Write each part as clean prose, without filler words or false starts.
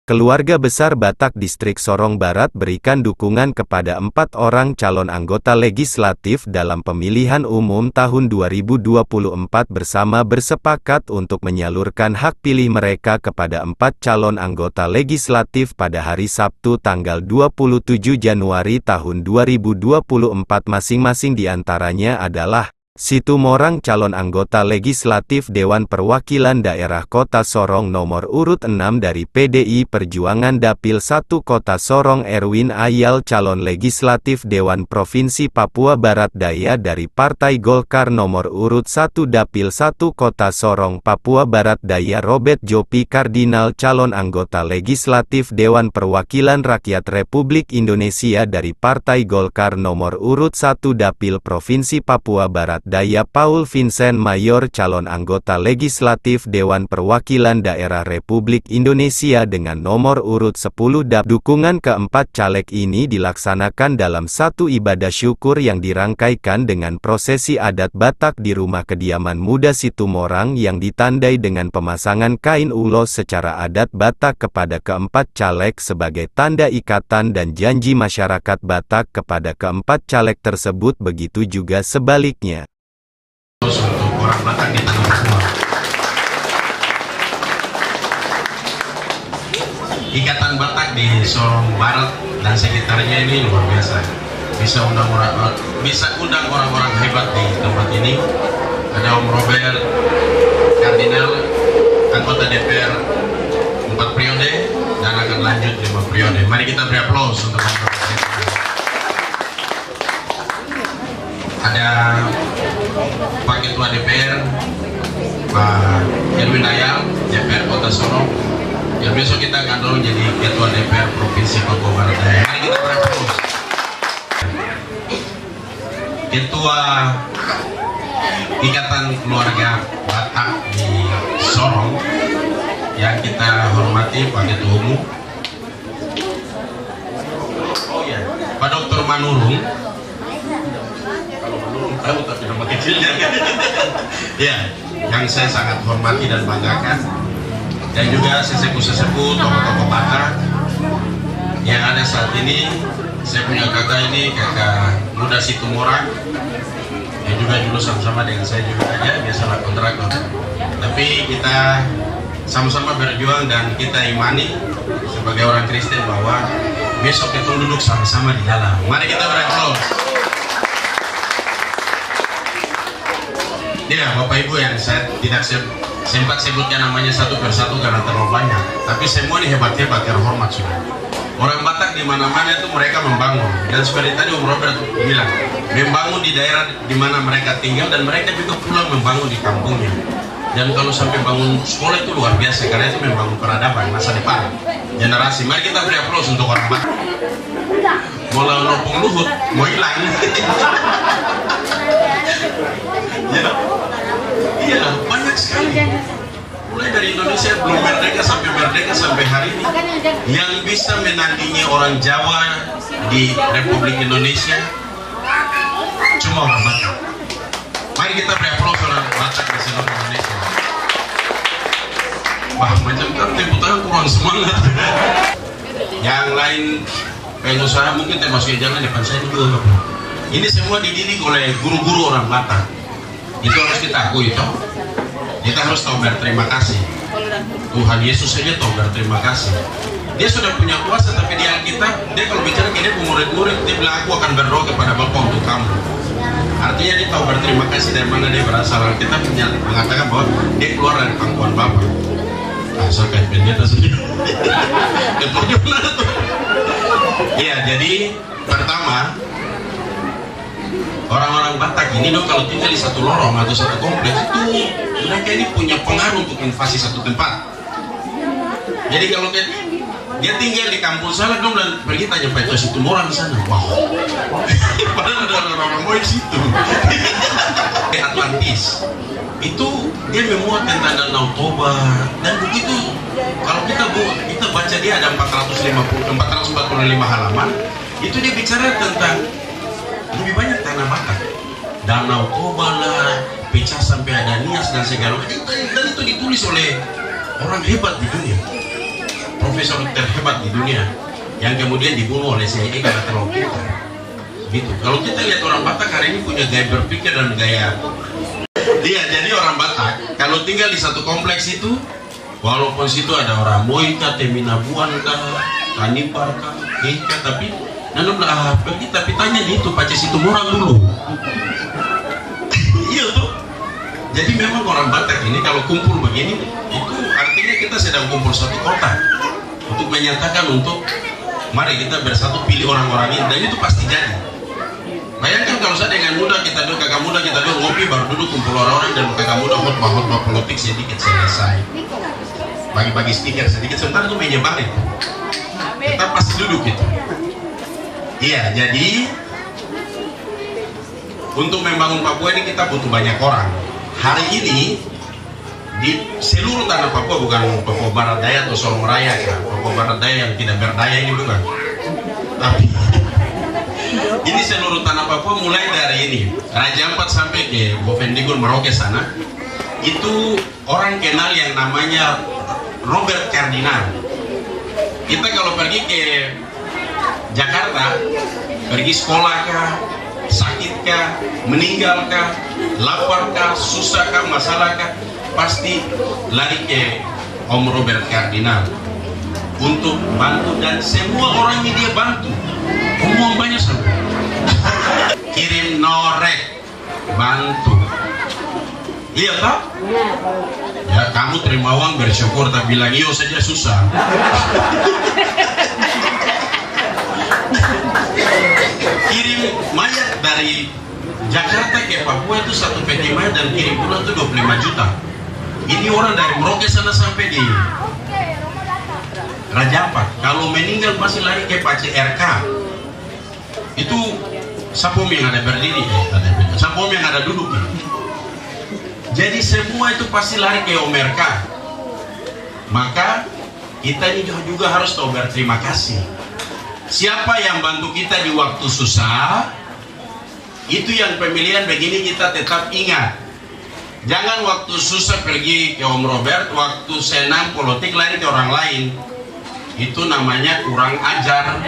Keluarga besar Batak Distrik Sorong Barat berikan dukungan kepada 4 orang calon anggota legislatif dalam pemilihan umum tahun 2024 bersama bersepakat untuk menyalurkan hak pilih mereka kepada 4 calon anggota legislatif pada hari Sabtu tanggal 27 Januari tahun 2024 masing-masing diantaranya adalah Situmorang calon anggota legislatif Dewan Perwakilan Daerah Kota Sorong nomor urut 6 dari PDI Perjuangan Dapil 1 Kota Sorong Erwin Ayal calon legislatif Dewan Provinsi Papua Barat Daya dari Partai Golkar nomor urut 1 Dapil 1 Kota Sorong Papua Barat Daya Robert Jopi Kardinal calon anggota legislatif Dewan Perwakilan Rakyat Republik Indonesia dari Partai Golkar nomor urut 1 Dapil Provinsi Papua Barat Daya Paul Vincent Mayor calon anggota legislatif Dewan Perwakilan Daerah Republik Indonesia dengan nomor urut 10 DAP. Dukungan keempat caleg ini dilaksanakan dalam satu ibadah syukur yang dirangkaikan dengan prosesi adat Batak di rumah kediaman muda Situmorang yang ditandai dengan pemasangan kain ulos secara adat Batak kepada keempat caleg sebagai tanda ikatan dan janji masyarakat Batak kepada keempat caleg tersebut, begitu juga sebaliknya. Untuk orang Batak di tanah semua. Ikatan Batak di Sorong Barat dan sekitarnya ini luar biasa. Bisa undang orang-orang hebat di tempat ini. Ada Om Robert Kardinal, anggota DPR 4 periode dan akan lanjut 5 periode. Mari kita beri aplaus untuk mereka. Ada Pak Ketua DPR Pak Erwin Ayal DPR Kota Sorong yang besok kita akan dorong jadi Ketua DPR Provinsi Papua Barat Daya. Mari kita beraplaus. Ketua Ikatan Keluarga Batak di Sorong yang kita hormati Pak Ketua Umum Pak Dr. Manurung. Tahu tapi nama kecilnya ya, yang saya sangat hormati dan banggakan, dan juga sesepuh-sesepuh tokoh-tokoh Batak yang ada saat ini. Saya punya kakak ini, kakak muda Situmorang yang juga dulu sama-sama dengan saya juga ya, biasalah kontraktor, tapi kita sama-sama berjuang dan kita imani sebagai orang Kristen bahwa besok kita duduk sama-sama di dalam. Mari kita beraplaus. Ya, Bapak Ibu yang saya tidak sempat sebutkan namanya satu persatu karena terlalu banyak, tapi semua ini hebat-hebat, terhormat sudah. Orang Batak di mana-mana itu mereka membangun, dan seperti tadi Om Robert bilang, membangun di daerah di mana mereka tinggal, dan mereka juga pulang membangun di kampungnya. Dan kalau sampai bangun sekolah itu luar biasa, karena itu membangun peradaban masa depan generasi. Mari kita beri aplaus untuk orang Batak. Mau lopong luhut, mau hilang. Ya. Iya, banyak sekali. Mulai dari Indonesia belum merdeka sampai hari ini, yang bisa menandingi orang Jawa di Republik Indonesia cuma orang Batak. Mari kita beri aplaus orang Batak di seluruh Indonesia. Wah, macam kan tepuk tangan kurang semangat. Yang lain pengusaha mungkin termasuk jangan depan saya juga. Ini semua dididik oleh guru-guru orang Batak. Itu harus kita akui toh. Kita harus tahu berterima kasih. Tuhan Yesus saja tahu berterima kasih. Dia sudah punya kuasa, tapi dia kalau bicara ke dia murid-murid, dia bilang aku akan berdoa kepada Bapa untuk kamu. Artinya dia tahu berterima kasih dari mana dia berasal. Kita mengatakan bahwa dia keluar dari pangkuan Bapa. Asal kayak pendeta sendiri. Contohnya benar tuh. Iya, jadi pertama, orang-orang Batak ini dong kalau tinggal di satu lorong atau satu kompleks itu mereka ini punya pengaruh untuk invasi satu tempat. Jadi kalau dia tinggal di kampung sana dong dan pergi tanya Pak Situmorang di sana, wow, padahal ada orang-orang boy di situ. Di Atlantis itu dia memuat tentang Danau Toba, dan begitu kalau kita baca dia ada 445 halaman, itu dia bicara tentang lebih banyak tanah Batak, Danau Toba lah, pecah sampai ada Nias dan segala macam, dan itu ditulis oleh orang hebat di dunia. profesor terhebat di dunia yang kemudian dibunuh oleh CIA karena terlalu pintar. Gitu. Kalau kita lihat orang Batak hari ini punya gaya berpikir dan gaya. Iya, jadi orang Batak kalau tinggal di satu kompleks itu, walaupun situ ada orang Moika, Teminabuan kah, Kanipar kah, Ika, tapi nanu lah pergi, tapi tanya itu pace situ orang dulu. Iya tuh. Jadi memang orang Batak ini kalau kumpul begini, itu artinya kita sedang kumpul satu kota untuk menyatakan untuk mari kita bersatu pilih orang-orang ini, dan itu pasti jadi. Bayangkan kalau saya dengan mudah kita duduk, kakak muda kita duduk ngopi, baru duduk kumpul orang-orang dan kakak muda khotbah politik sedikit selesai, bagi-bagi stiker sedikit, sebentar itu meja balik, kita pasti duduk gitu. Iya, jadi untuk membangun Papua ini kita butuh banyak orang. Hari ini di seluruh tanah Papua, bukan Papua Barat Daya atau Sorong Raya ya, Papua Barat Daya yang tidak berdaya ini bukan, tapi ini seluruh tanah Papua mulai dari ini Raja Ampat sampai ke Bovendigul Merauke sana, itu orang kenal yang namanya Robert Kardinal. Kita kalau pergi ke Jakarta, pergi sekolah kah, sakit kah, meninggal kah, lapar kah, susah kah, masalah kah, pasti lari ke Om Robert Kardinal untuk bantu, dan semua orang ini dia bantu. Ngomong banyak sampai kirim norek bantu. Iya tak? Ya kamu terima uang bersyukur, tak bilang iyo saja susah. Kirim mayat dari Jakarta ke Papua itu satu peti mayat dan kirim pulang itu 25 juta. Ini orang dari Merauke sana sampai di Raja Ampat. Kalau meninggal pasti lari ke Pace RK. Itu sapom yang ada berdiri, sapom yang ada duduk. Jadi semua itu pasti lari ke Om RK. Maka kita ini juga harus tahu berterima kasih. Siapa yang bantu kita di waktu susah, itu yang pemilihan begini kita tetap ingat. Jangan waktu susah pergi ke Om Robert, waktu senang politik lari ke orang lain. Itu namanya kurang ajar.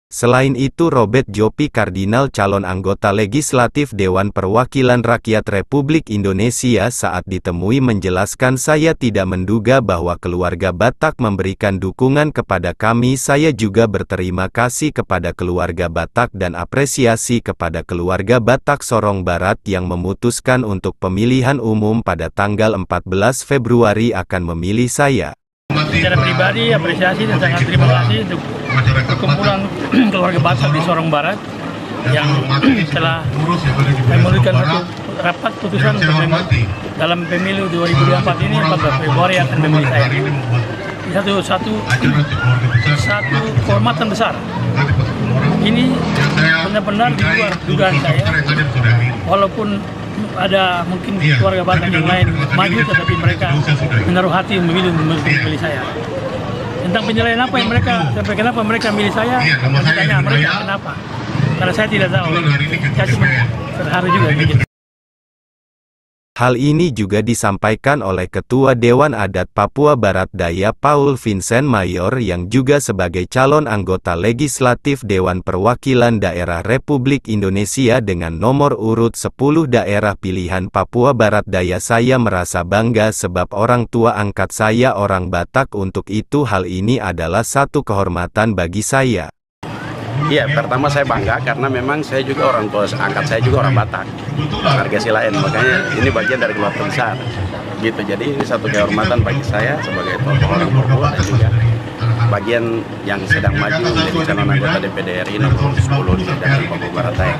Selain itu, Robert Jopi Kardinal, calon anggota legislatif Dewan Perwakilan Rakyat Republik Indonesia, saat ditemui menjelaskan, saya tidak menduga bahwa keluarga Batak memberikan dukungan kepada kami. Saya juga berterima kasih kepada keluarga Batak dan apresiasi kepada keluarga Batak Sorong Barat yang memutuskan untuk pemilihan umum pada tanggal 14 Februari akan memilih saya. Secara pribadi apresiasi dan sangat terima kasih untuk perkumpulan keluarga Batak di Sorong Barat yang telah memberikan satu rapat putusan untuk dalam pemilu 2024 ini 14 Februari akan memilih saya. Satu kehormatan besar. Ini benar-benar di luar dugaan saya. Walaupun ada mungkin keluarga Batak yang lain maju, tetapi mereka menaruh hati memilih saya. Tentang penilaian apa yang mereka, sampai kenapa mereka milih saya, tanya mereka kenapa. Karena saya tidak tahu. Saya cuma terharu juga begitu. Hal ini juga disampaikan oleh Ketua Dewan Adat Papua Barat Daya Paul Vincent Mayor yang juga sebagai calon anggota legislatif Dewan Perwakilan Daerah Republik Indonesia dengan nomor urut 10 daerah pilihan Papua Barat Daya. Saya merasa bangga sebab orang tua angkat saya orang Batak, untuk itu hal ini adalah satu kehormatan bagi saya. Iya, pertama saya bangga karena memang saya juga orang tua angkat saya juga orang Batak, warga Silain, makanya ini bagian dari keluarga besar, gitu. Jadi ini satu kehormatan bagi saya sebagai tokoh orang Papua dan juga bagian yang sedang maju menjadi calon anggota DPD RI nomor 10 di Jakarta Papua Barat Daya.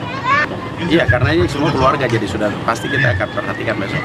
Iya, karena ini semua keluarga, jadi sudah pasti kita akan perhatikan besok.